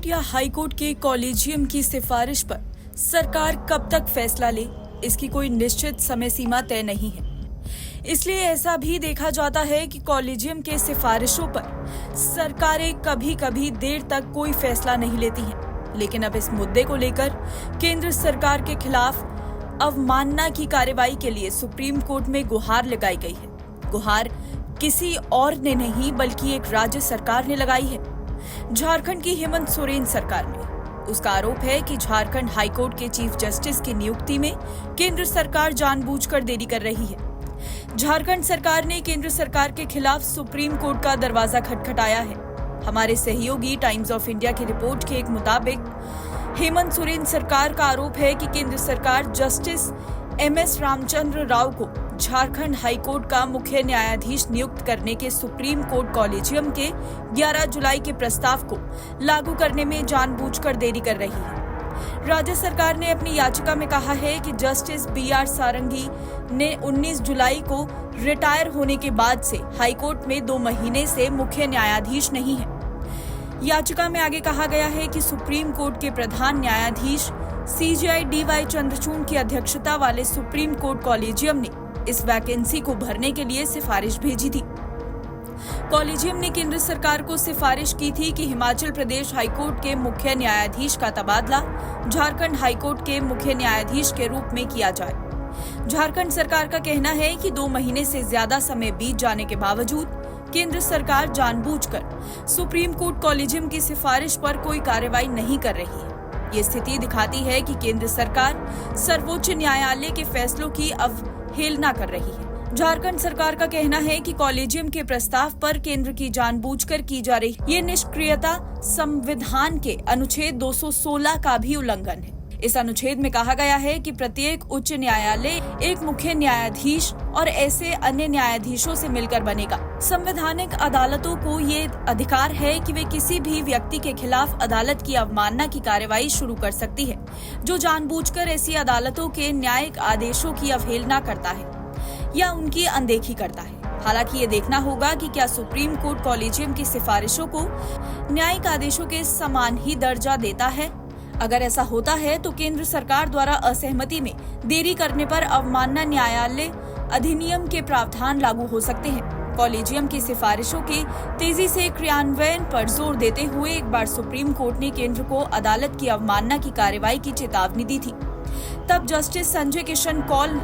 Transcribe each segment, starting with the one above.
Court या high court के collegium की सिफारिश पर सरकार कब तक फैसला ले, इसकी कोई निश्चित समय सीमा तय नहीं है। इसलिए ऐसा भी देखा जाता है कि कॉलेजियम के सिफारिशों पर सरकारें कभी कभी देर तक कोई फैसला नहीं लेती हैं। लेकिन अब इस मुद्दे को लेकर केंद्र सरकार के खिलाफ अवमानना की कार्रवाई के लिए सुप्रीम कोर्ट में गुहार लगाई गई है। गुहार किसी और ने नहीं बल्कि एक राज्य सरकार ने लगाई है, झारखंड की हेमंत सोरेन सरकार ने। उसका आरोप है कि झारखंड हाईकोर्ट के चीफ जस्टिस की नियुक्ति में केंद्र सरकार जानबूझकर देरी कर रही है। झारखंड सरकार ने केंद्र सरकार के खिलाफ सुप्रीम कोर्ट का दरवाजा खटखटाया है। हमारे सहयोगी टाइम्स ऑफ इंडिया की रिपोर्ट के मुताबिक हेमंत सोरेन सरकार का आरोप है कि केंद्र सरकार जस्टिस MS रामचंद्र राव को झारखंड हाईकोर्ट का मुख्य न्यायाधीश नियुक्त करने के सुप्रीम कोर्ट कॉलेजियम के 11 जुलाई के प्रस्ताव को लागू करने में जानबूझकर देरी कर रही है। राज्य सरकार ने अपनी याचिका में कहा है कि जस्टिस BR सारंगी ने 19 जुलाई को रिटायर होने के बाद से हाईकोर्ट में 2 महीने से मुख्य न्यायाधीश नहीं है। याचिका में आगे कहा गया है कि सुप्रीम कोर्ट के प्रधान न्यायाधीश CJI DY चंद्रचूड़ की अध्यक्षता वाले सुप्रीम कोर्ट कॉलेजियम ने इस वैकेंसी को भरने के लिए सिफारिश भेजी थी। कॉलेजियम ने केंद्र सरकार को सिफारिश की थी कि हिमाचल प्रदेश हाईकोर्ट के मुख्य न्यायाधीश का तबादला झारखंड हाईकोर्ट के मुख्य न्यायाधीश के रूप में किया जाए। झारखंड सरकार का कहना है कि 2 महीने से ज्यादा समय बीत जाने के बावजूद केंद्र सरकार जानबूझकर सुप्रीम कोर्ट कॉलेजियम की सिफारिश पर कोई कार्रवाई नहीं कर रही है। ये स्थिति दिखाती है कि केंद्र सरकार सर्वोच्च न्यायालय के फैसलों की अवहेलना कर रही है। झारखंड सरकार का कहना है कि कॉलेजियम के प्रस्ताव पर केंद्र की जानबूझकर की जा रही ये निष्क्रियता संविधान के अनुच्छेद 216 का भी उल्लंघन है। इस अनुच्छेद में कहा गया है कि प्रत्येक उच्च न्यायालय एक मुख्य न्यायाधीश और ऐसे अन्य न्यायाधीशों से मिलकर बनेगा। संवैधानिक अदालतों को ये अधिकार है कि वे किसी भी व्यक्ति के खिलाफ अदालत की अवमानना की कार्रवाई शुरू कर सकती है जो जानबूझकर ऐसी अदालतों के न्यायिक आदेशों की अवहेलना करता है या उनकी अनदेखी करता है। हालांकि ये देखना होगा कि क्या सुप्रीम कोर्ट कॉलेजियम की सिफारिशों को न्यायिक आदेशों के समान ही दर्जा देता है। अगर ऐसा होता है तो केंद्र सरकार द्वारा असहमति में देरी करने पर अवमानना न्यायालय अधिनियम के प्रावधान लागू हो सकते हैं। कॉलेजियम की सिफारिशों के तेजी से क्रियान्वयन पर जोर देते हुए एक बार सुप्रीम कोर्ट ने केंद्र को अदालत की अवमानना की कार्रवाई की चेतावनी दी थी। तब जस्टिस संजय किशन कौल,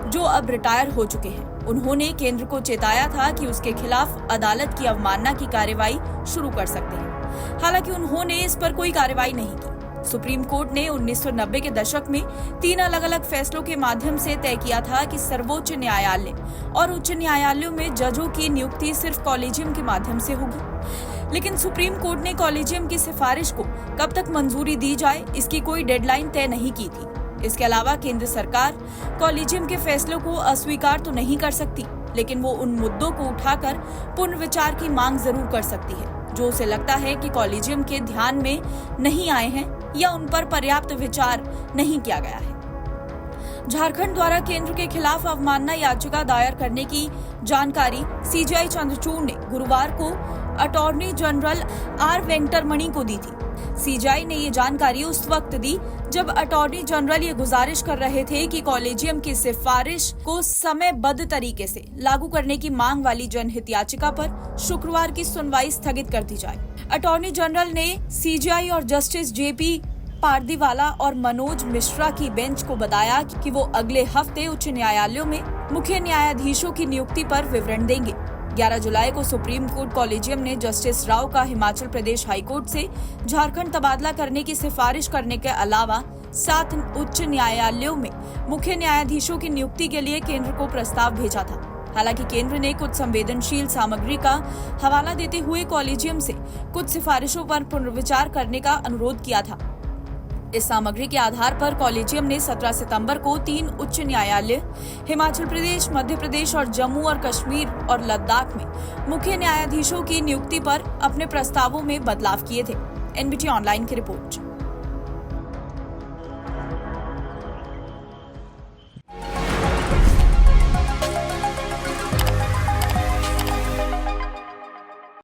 जो अब रिटायर हो चुके हैं, उन्होंने केंद्र को चेताया था कि उसके खिलाफ अदालत की अवमानना की कार्रवाई शुरू कर सकते हैं। हालांकि उन्होंने इस पर कोई कार्रवाई नहीं की। सुप्रीम कोर्ट ने 1990 के दशक में 3 अलग-अलग फैसलों के माध्यम से तय किया था कि सर्वोच्च न्यायालय और उच्च न्यायालयों में जजों की नियुक्ति सिर्फ कॉलेजियम के माध्यम से होगी। लेकिन सुप्रीम कोर्ट ने कॉलेजियम की सिफारिश को कब तक मंजूरी दी जाए, इसकी कोई डेडलाइन तय नहीं की थी। इसके अलावा केंद्र सरकार कॉलेजियम के फैसलों को अस्वीकार तो नहीं कर सकती, लेकिन वो उन मुद्दों को उठाकर पुनर्विचार की मांग जरूर कर सकती है जो उसे लगता है कि कॉलेजियम के ध्यान में नहीं आए हैं या उन पर पर्याप्त विचार नहीं किया गया है। झारखंड द्वारा केंद्र के खिलाफ अवमानना याचिका दायर करने की जानकारी CJI चंद्रचूड़ ने गुरुवार को अटॉर्नी जनरल R वेंकटरमणि को दी थी। CJI ने ये जानकारी उस वक्त दी जब अटॉर्नी जनरल ये गुजारिश कर रहे थे कि कॉलेजियम की सिफारिश को समयबद्ध तरीके से लागू करने की मांग वाली जनहित याचिका पर शुक्रवार की सुनवाई स्थगित कर दी जाए। अटॉर्नी जनरल ने CJI और जस्टिस JP पारदीवाला और मनोज मिश्रा की बेंच को बताया कि वो अगले हफ्ते उच्च न्यायालयों में मुख्य न्यायाधीशों की नियुक्ति पर विवरण देंगे। 11 जुलाई को सुप्रीम कोर्ट कॉलेजियम ने जस्टिस राव का हिमाचल प्रदेश हाईकोर्ट से झारखंड तबादला करने की सिफारिश करने के अलावा 7 उच्च न्यायालयों में मुख्य न्यायाधीशों की नियुक्ति के लिए केंद्र को प्रस्ताव भेजा था। हालांकि केंद्र ने कुछ संवेदनशील सामग्री का हवाला देते हुए कॉलेजियम से कुछ सिफारिशों पर पुनर्विचार करने का अनुरोध किया था। इस सामग्री के आधार पर कॉलेजियम ने 17 सितंबर को 3 उच्च न्यायालय हिमाचल प्रदेश, मध्य प्रदेश और जम्मू और कश्मीर और लद्दाख में मुख्य न्यायाधीशों की नियुक्ति पर अपने प्रस्तावों में बदलाव किए थे। NBT ऑनलाइन की रिपोर्ट।